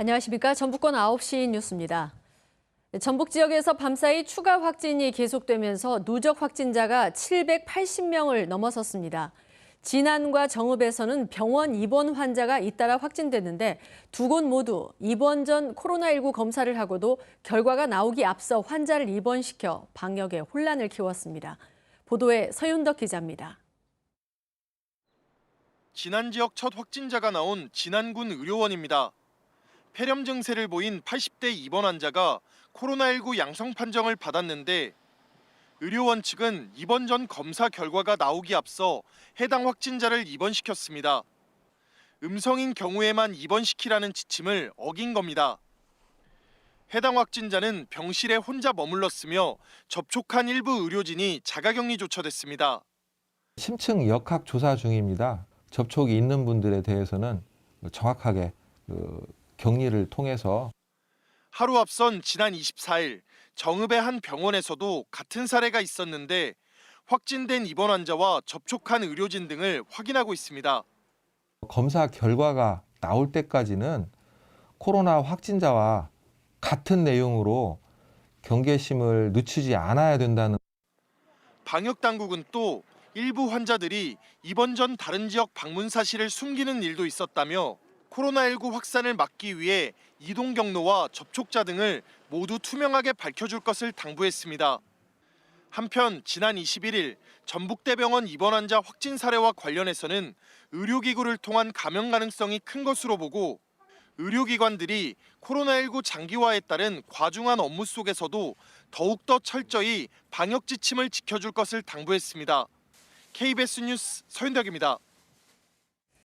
안녕하십니까. 전북권 9시 뉴스입니다. 전북 지역에서 밤사이 추가 확진이 계속되면서 누적 확진자가 780명을 넘어섰습니다. 진안과 정읍에서는 병원 입원 환자가 잇따라 확진됐는데 두 곳 모두 입원 전 코로나19 검사를 하고도 결과가 나오기 앞서 환자를 입원시켜 방역에 혼란을 키웠습니다. 보도에 서윤덕 기자입니다. 진안 지역 첫 확진자가 나온 진안군 의료원입니다. 폐렴 증세를 보인 80대 입원 환자가 코로나19 양성 판정을 받았는데 의료원 측은 입원 전 검사 결과가 나오기 앞서 해당 확진자를 입원시켰습니다. 음성인 경우에만 입원시키라는 지침을 어긴 겁니다. 해당 확진자는 병실에 혼자 머물렀으며 접촉한 일부 의료진이 자가격리 조처됐습니다. 심층 역학 조사 중입니다. 접촉이 있는 분들에 대해서는 정확하게 격리를 통해서. 하루 앞선 지난 24일 정읍의 한 병원에서도 같은 사례가 있었는데 확진된 입원 환자와 접촉한 의료진 등을 확인하고 있습니다. 검사 결과가 나올 때까지는 코로나 확진자와 같은 내용으로 경계심을 늦추지 않아야 된다는. 방역 당국은 또 일부 환자들이 입원 전 다른 지역 방문 사실을 숨기는 일도 있었다며 코로나19 확산을 막기 위해 이동 경로와 접촉자 등을 모두 투명하게 밝혀줄 것을 당부했습니다. 한편 지난 21일 전북대병원 입원 환자 확진 사례와 관련해서는 의료기구를 통한 감염 가능성이 큰 것으로 보고 의료기관들이 코로나19 장기화에 따른 과중한 업무 속에서도 더욱더 철저히 방역 지침을 지켜줄 것을 당부했습니다. KBS 뉴스 서윤덕입니다.